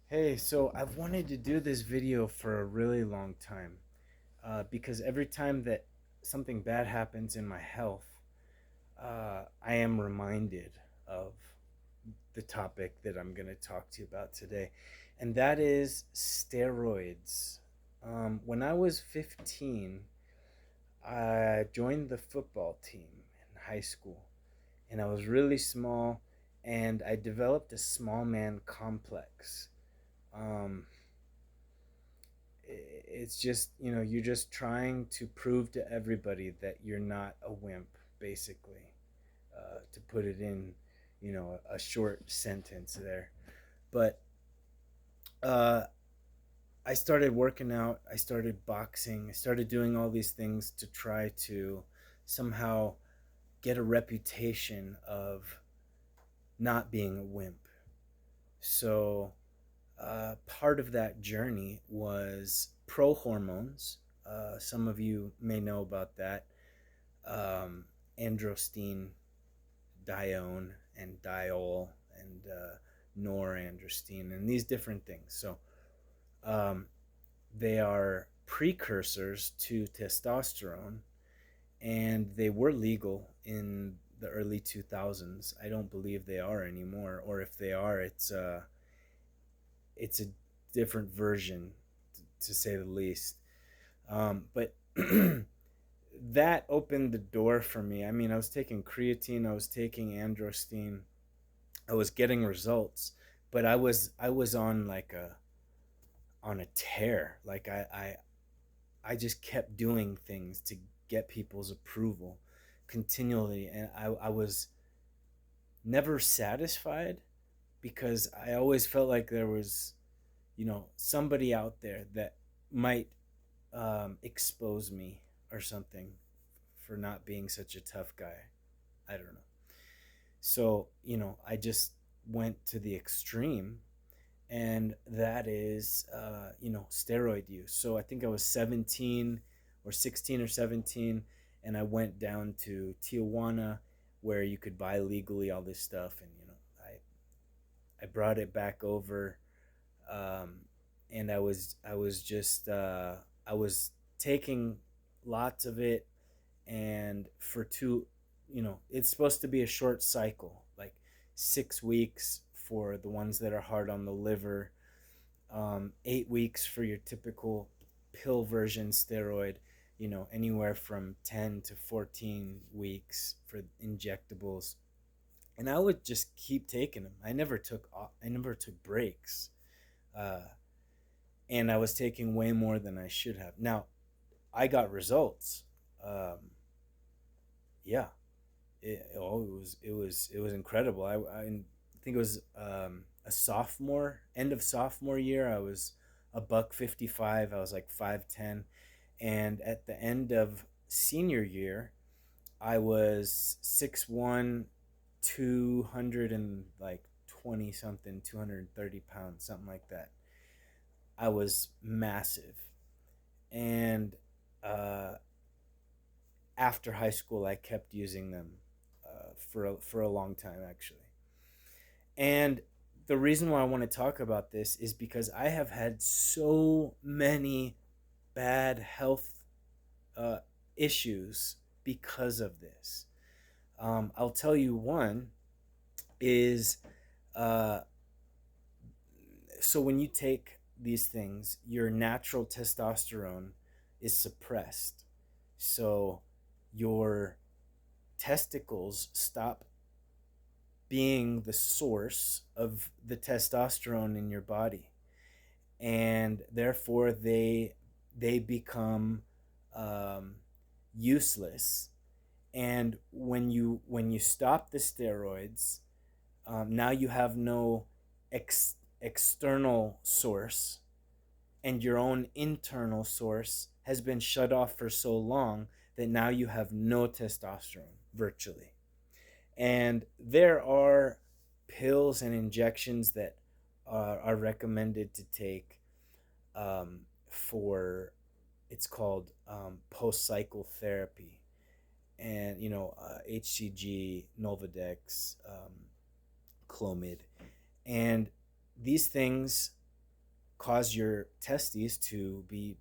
Hey, so I've wanted to do this video for a really long time because every time that something bad happens in my health, I am reminded of the topic that I'm going to talk to you about today, and that is steroids. When I was 15, I joined the football team in high school, and I was really small, and I developed a small man complex. Um, it's just, you're just trying to prove to everybody that you're not a wimp, basically, to put it in, a short sentence there. But uh, I started working out, I started boxing, I started doing all these things to try to somehow get a reputation of not being a wimp. So part of that journey was pro hormones. Some of you may know about that. Androstenedione and diol and norandrostenedione and these different things. So um, they are precursors to testosterone, and they were legal in the early 2000s. I don't believe they are anymore, or if they are, it's a different version, to say the least. But that opened the door for me. I mean, I was taking creatine, I was taking androstenedione, I was getting results, but I was on a tear. Like I just kept doing things to get people's approval continually, and I was never satisfied because I always felt like there was, somebody out there that might expose me or something for not being such a tough guy. I don't know. So, I just went to the extreme, and that is, steroid use. So I think I was 17 or 16 or 17, and I went down to Tijuana where you could buy legally all this stuff. And, I brought it back over, um, and I was just I was taking lots of it, and for two, it's supposed to be a short cycle, like 6 weeks for the ones that are hard on the liver, 8 weeks for your typical pill version steroid, anywhere from 10 to 14 weeks for injectables. And I would just keep taking them. I never took breaks. uh, and I was taking way more than I should have. Now I got results. um, yeah, it was incredible. I think it was a sophomore, end of sophomore year. I was a buck 55. I was like 5'10", and at the end of senior year, I was 6'1", 200 and like 20 something, 230 pounds, something like that. I was massive, and uh, after high school, I kept using them for a long time, actually. And the reason why I want to talk about this is because I have had so many bad health uh, issues because of this. I'll tell you one is, uh, so when you take these things, your natural testosterone is suppressed. So your testicles stop being the source of the testosterone in your body, and therefore they become um, useless. And when you stop the steroids, now you have no external source, and your own internal source has been shut off for so long that now you have no testosterone virtually. And there are pills and injections that are recommended to take, for, it's called post cycle therapy, and HCG, Nolvadex, Clomid, and these things. cause your testes to be,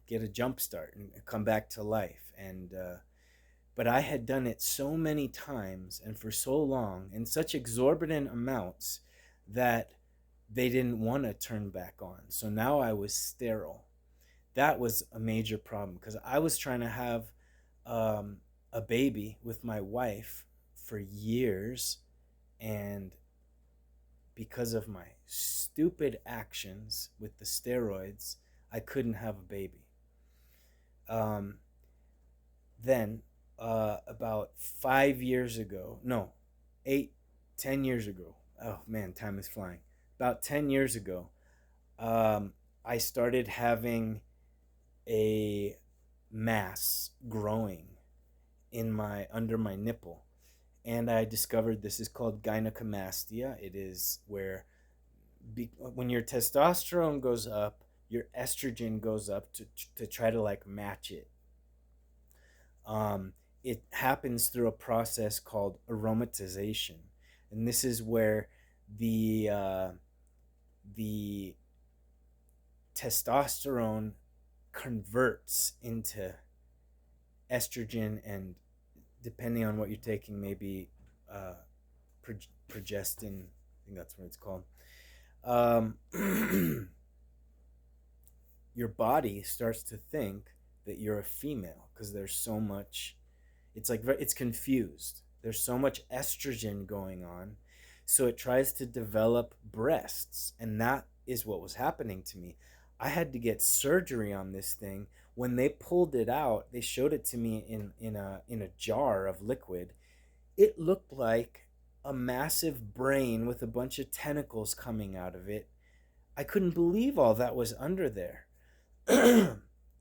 get a jump start and come back to life. And but I had done it so many times and for so long in such exorbitant amounts that they didn't want to turn back on. So now I was sterile. That was a major problem because I was trying to have a baby with my wife for years, and because of my stupid actions with the steroids, I couldn't have a baby. Um, then, about 5 years ago, no, eight, 10 years ago. Oh man, time is flying. About 10 years ago, I started having a mass growing in my under my nipple, and I discovered this is called gynecomastia. It is where when your testosterone goes up, your estrogen goes up to try to like match it. It happens through a process called aromatization, and this is where the testosterone converts into estrogen, and depending on what you're taking, maybe uh, progestin. I think that's what it's called. Um, your body starts to think that you're a female because there's so much. It's like it's confused. There's so much estrogen going on, so it tries to develop breasts, and that is what was happening to me. I had to get surgery on this thing. When they pulled it out, they showed it to me in a jar of liquid. It looked like a massive brain with a bunch of tentacles coming out of it. I couldn't believe all that was under there.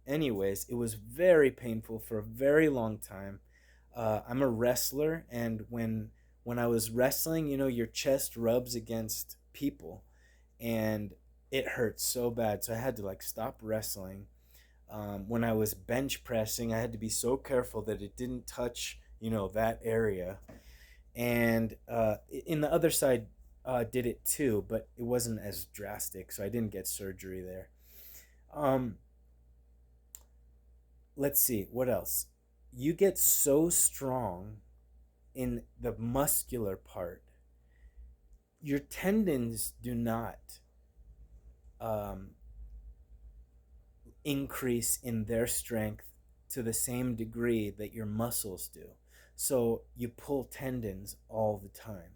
Anyways, it was very painful for a very long time. I'm a wrestler, and when I was wrestling, your chest rubs against people, and it hurts so bad. So I had to like stop wrestling. When I was bench pressing, I had to be so careful that it didn't touch, that area. And in the other side, did it too, but it wasn't as drastic, so I didn't get surgery there. Um, let's see what else. You get so strong in the muscular part, your tendons do not um, increase in their strength to the same degree that your muscles do. So you pull tendons all the time.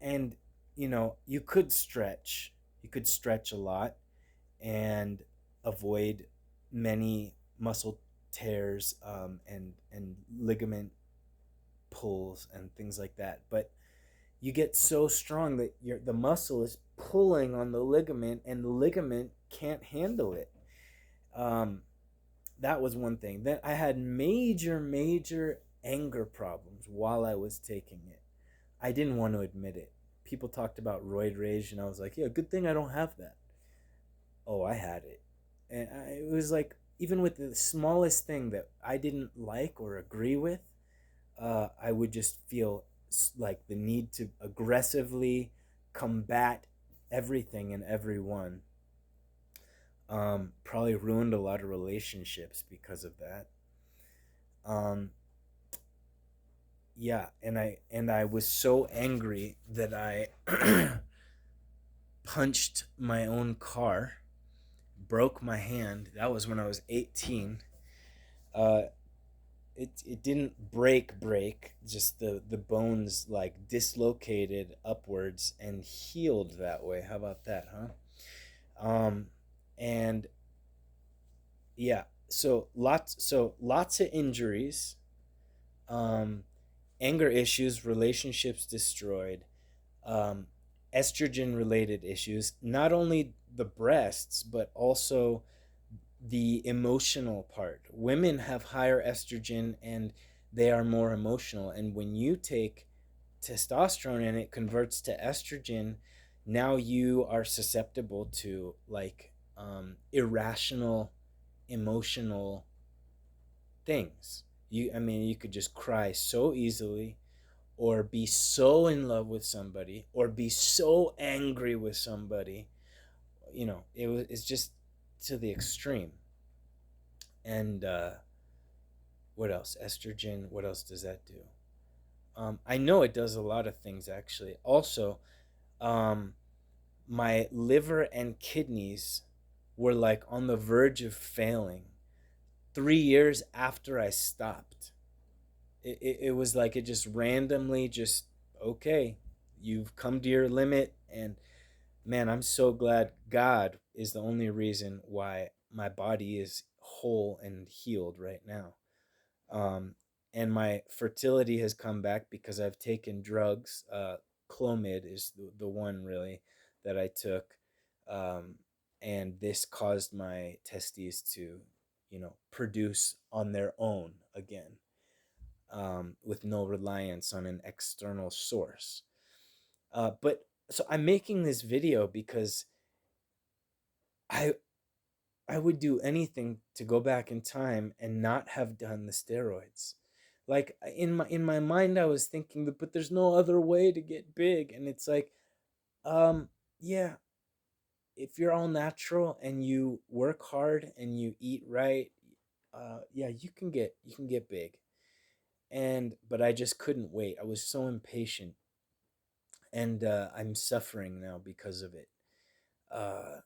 And you could stretch a lot and avoid many muscle tears, and ligament pulls and things like that. But you get so strong that the muscle is pulling on the ligament, and the ligament can't handle it. Um, that was one thing. Then I had major anger problems while I was taking it. I didn't want to admit it. People talked about roid rage, and I was like, yeah, good thing I don't have that. Oh, I had it. And it was like, even with the smallest thing that I didn't like or agree with, I would just feel like the need to aggressively combat everything and everyone. Probably ruined a lot of relationships because of that. Um, yeah, and I was so angry that I punched my own car, broke my hand. That was when I was 18. Uh, it didn't break, just the bones like dislocated upwards and healed that way. How about that, huh? And yeah, so lots of injuries, um, anger issues, relationships destroyed, um, estrogen related issues, not only the breasts, but also the emotional part. Women have higher estrogen and they are more emotional. And when you take testosterone and it converts to estrogen, now you are susceptible to like irrational emotional things. You could just cry so easily, or be so in love with somebody, or be so angry with somebody, it's just to the extreme. And what else? Estrogen. What else does that do? I know it does a lot of things actually. Also, um, my liver and kidneys were like on the verge of failing 3 years after I stopped. It was like it just randomly just, okay, you've come to your limit. And man, I'm so glad God is the only reason why my body is whole and healed right now. um, and my fertility has come back because I've taken drugs. Clomid is the one really that I took, um, and this caused my testes to, produce on their own again, with no reliance on an external source. But so I'm making this video because I I would do anything to go back in time and not have done the steroids. Like in my mind, I was thinking that, but there's no other way to get big, and it's like, um, yeah, if you're all natural and you work hard and you eat right, yeah, you can get big. And but I just couldn't wait. I was so impatient, and I'm suffering now because of it. Uh,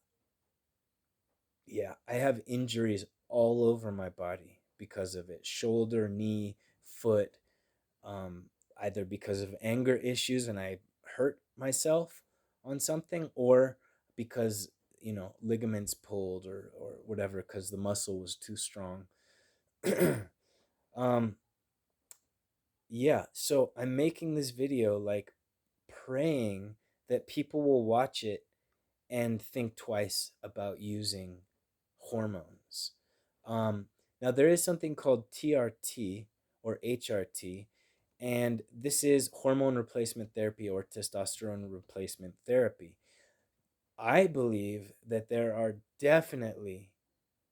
yeah, I have injuries all over my body because of it. Shoulder, knee, foot, um, either because of anger issues and I hurt myself on something, or because, ligaments pulled, or whatever, because the muscle was too strong. um, yeah, so I'm making this video like praying that people will watch it and think twice about using hormones. Um, Now, there is something called TRT or HRT, and this is hormone replacement therapy or testosterone replacement therapy. I believe that there are definitely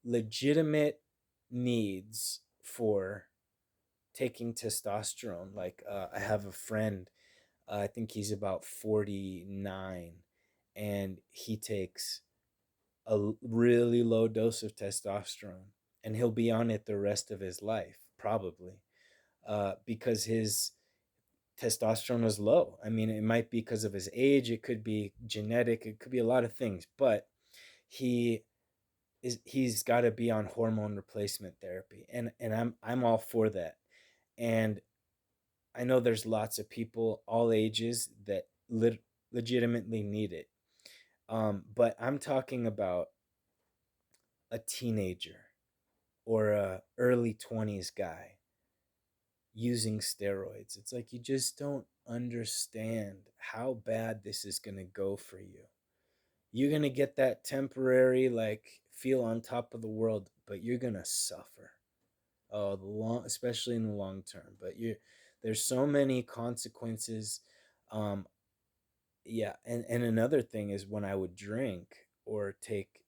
legitimate needs for taking testosterone. Like, I have a friend, I think he's about 49, and he takes a really low dose of testosterone, and he'll be on it the rest of his life, probably, because his testosterone is low. I mean, it might be because of his age, it could be genetic, it could be a lot of things, but he he's got to be on hormone replacement therapy, and I'm all for that. And I know there's lots of people all ages that legitimately need it. But I'm talking about a teenager or a early 20s guy using steroids. It's like you just don't understand how bad this is going to go for you. You're going to get that temporary like feel on top of the world, but you're going to suffer. Oh, the long, especially in the long term, but there's so many consequences. Um yeah, and another thing is when I would drink or take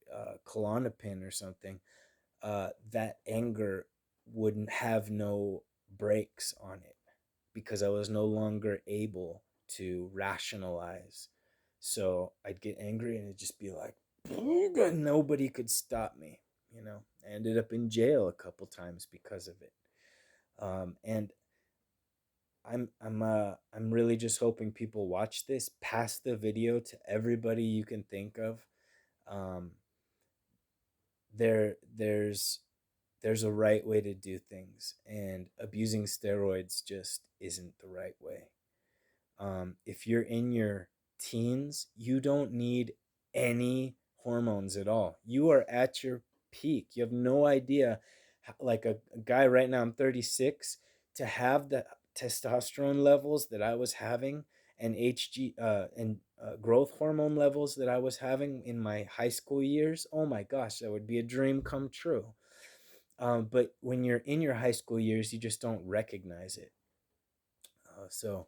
Klonopin or something, that anger wouldn't have no brakes on it because I was no longer able to rationalize. So I'd get angry and it'd just be like, nobody could stop me. I ended up in jail a couple times because of it. And I'm really just hoping people watch this, pass the video to everybody you can think of. Um, there's a right way to do things, and abusing steroids just isn't the right way. If you're in your teens, you don't need any hormones at all. You are at your peak. You have no idea. Like a guy right now, I'm 36, to have the testosterone levels that I was having, and growth hormone levels that I was having in my high school years. Oh my gosh, that would be a dream come true. But when you're in your high school years, you just don't recognize it. So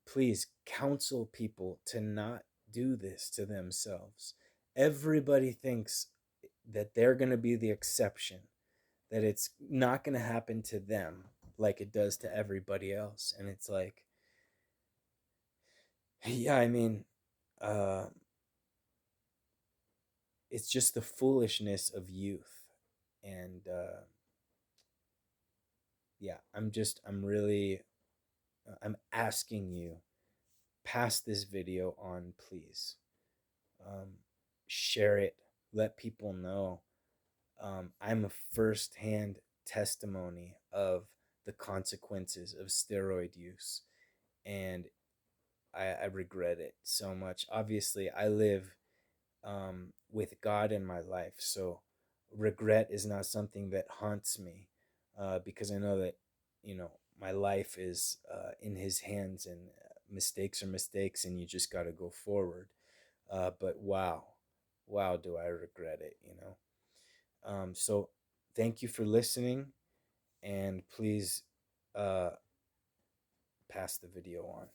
please counsel people to not do this to themselves. Everybody thinks that they're going to be the exception, that it's not going to happen to them like it does to everybody else. And it's like, yeah, I mean, uh, it's just the foolishness of youth. And yeah, I'm really, I'm asking you, pass this video on, please. um, Share it, let people know. I'm a firsthand testimony of the consequences of steroid use, and I regret it so much. Obviously, I live with God in my life, so regret is not something that haunts me, because I know that, you know, my life is in His hands, and mistakes are mistakes, and you just got to go forward. But wow, wow, do I regret it, you know? So thank you for listening, and please uh, pass the video on.